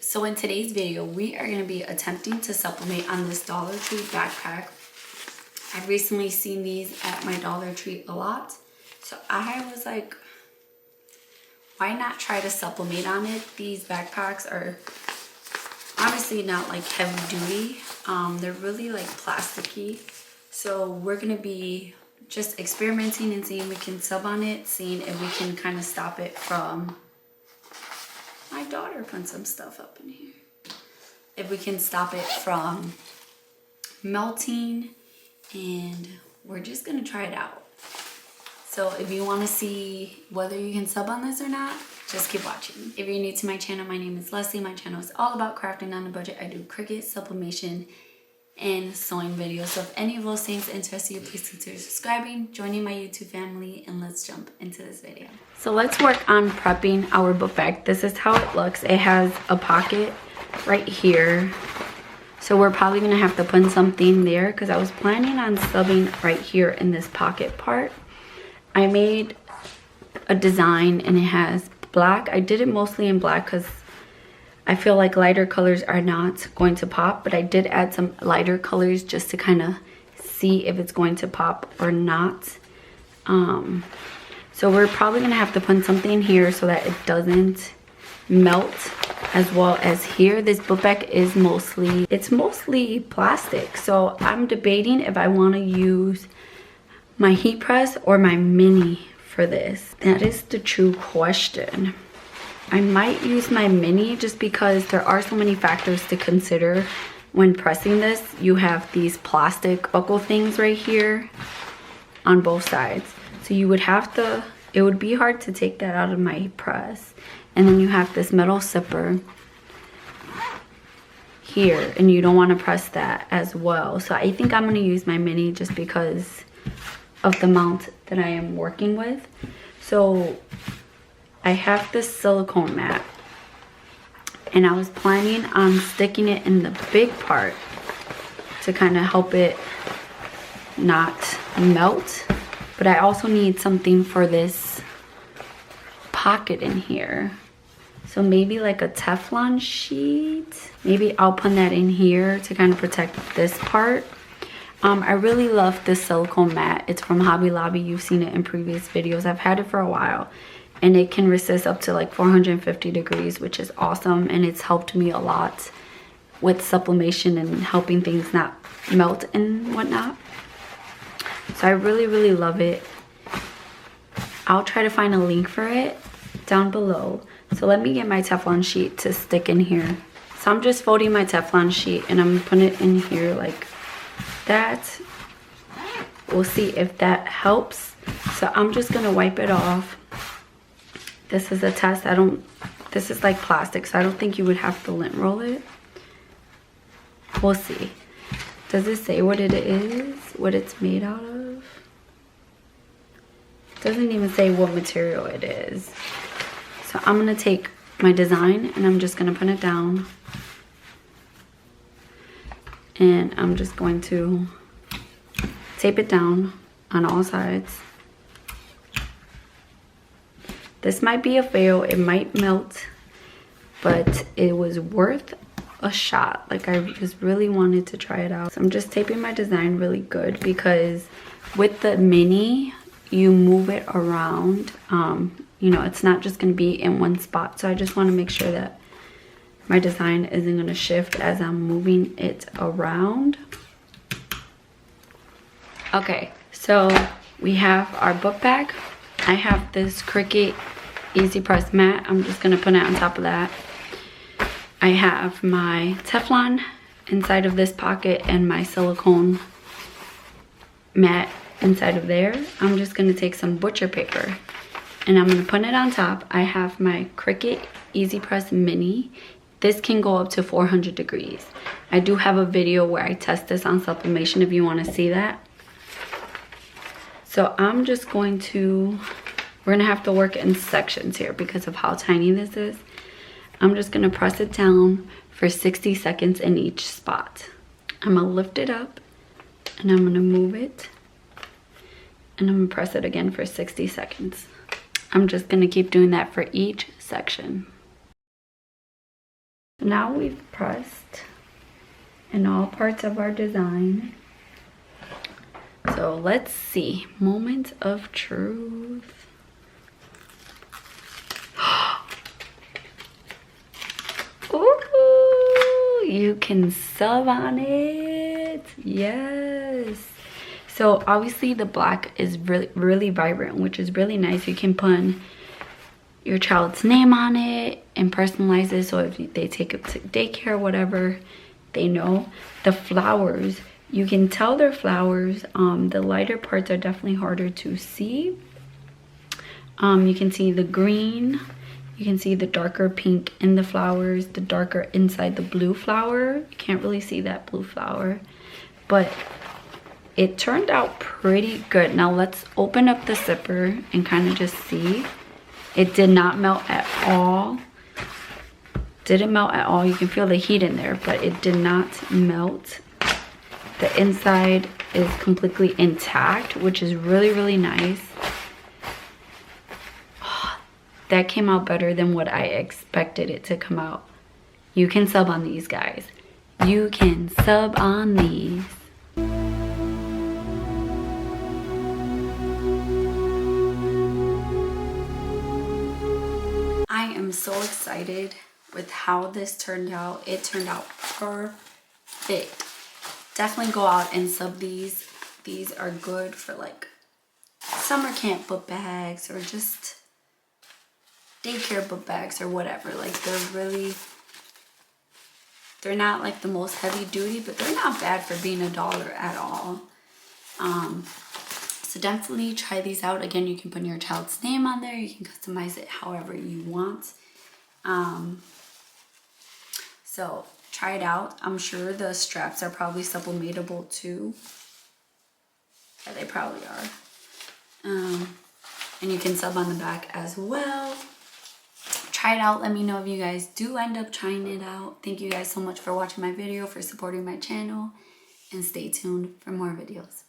So in today's video, we are going to be attempting to sublimate on this Dollar Tree backpack. I've recently seen these at my Dollar Tree a lot. So I was like, why not try to sublimate on it? These backpacks are honestly not like heavy duty. They're really like plasticky. So we're going to be just experimenting and seeing if we can sub on it, seeing if we can kind of stop it from... My daughter put some stuff up in here. If we can stop it from melting, and we're just gonna try it out. So if you wanna see whether you can sub on this or not, just keep watching. If you're new to my channel, my name is Leslie. My channel is all about crafting on a budget. I do Cricut, sublimation, and sewing videos. So if any of those things interest you, please consider subscribing, joining my YouTube family, and let's jump into this video. So let's work on prepping our book bag. This is how it looks. It has a pocket right here. So we're probably gonna have to put something there because I was planning on subbing right here in this pocket part. I made a design and it has black. I did it mostly in black because I feel like lighter colors are not going to pop, but I did add some lighter colors just to kind of see if it's going to pop or not. So we're probably gonna have to put something here so that it doesn't melt, as well as here. This book bag is mostly plastic. So I'm debating if I want to use my heat press or my mini for this. That is the true question. I might use my mini just because there are so many factors to consider when pressing this. You have these plastic buckle things right here on both sides. So you would have to, it would be hard to take that out of my press. And then you have this metal zipper here, and you don't want to press that as well. So I think I'm going to use my mini just because of the amount that I am working with. So I have this silicone mat, and I was planning on sticking it in the big part to kind of help it not melt. But I also need something for this pocket in here. So maybe like a Teflon sheet. Maybe I'll put that in here to kind of protect this part. I really love this silicone mat. It's from Hobby Lobby. You've seen it in previous videos. I've had it for a while. And it can resist up to like 450 degrees, which is awesome. And it's helped me a lot with sublimation and helping things not melt and whatnot. So I really love it. I'll try to find a link for it down below. So let me get my Teflon sheet to stick in here. So I'm just folding my Teflon sheet and I'm putting it in here like that. We'll see if that helps. So I'm just gonna wipe it off. This is a test. This is like plastic, so I don't think you would have to lint roll it. We'll see. Does it say what it is? What it's made out of? It doesn't even say what material it is. So I'm gonna take my design and I'm just gonna put it down. And I'm just going to tape it down on all sides. This might be a fail, it might melt, but it was worth a shot. Like I just really wanted to try it out. So I'm just taping my design really good because with the mini, you move it around. You know, it's not just gonna be in one spot. So I just wanna make sure that my design isn't gonna shift as I'm moving it around. Okay, so we have our book bag. I have this Cricut Easy Press mat. I'm just gonna put it on top of that. I have my Teflon inside of this pocket and my silicone mat inside of there. I'm just gonna take some butcher paper and I'm gonna put it on top. I have my Cricut Easy Press Mini. This can go up to 400 degrees. I do have a video where I test this on sublimation if you wanna see that. So I'm just going to, we're gonna have to work in sections here because of how tiny this is. I'm just gonna press it down for 60 seconds in each spot. I'm gonna lift it up and I'm gonna move it and I'm gonna press it again for 60 seconds. I'm just gonna keep doing that for each section. Now we've pressed in all parts of our design. So let's see, moment of truth. Ooh, you can sub on it. Yes. So obviously the black is really vibrant, which is really nice. You can put your child's name on it and personalize it, so if they take it to daycare, whatever, they know. The flowers, you can tell they're flowers. The lighter parts are definitely harder to see. You can see the green, you can see the darker pink in the flowers, the darker inside the blue flower. You can't really see that blue flower, but it turned out pretty good. Now let's open up the zipper and kind of just see. It did not melt at all. Didn't melt at all. You can feel the heat in there, but it did not melt. The inside is completely intact, which is really nice. Oh, that came out better than what I expected it to come out. You can sub on these, guys. You can sub on these. I am so excited with how this turned out. It turned out perfect. Definitely go out and sub these. These are good for like summer camp book bags or just daycare book bags or whatever. Like they're not like the most heavy duty, but they're not bad for being $1 at all. So definitely try these out. Again, you can put your child's name on there. You can customize it however you want. So try it out. I'm sure the straps are probably sublimatable too. Yeah, they probably are. And you can sub on the back as well. Try it out. Let me know if you guys do end up trying it out. Thank you guys so much for watching my video, for supporting my channel, and stay tuned for more videos.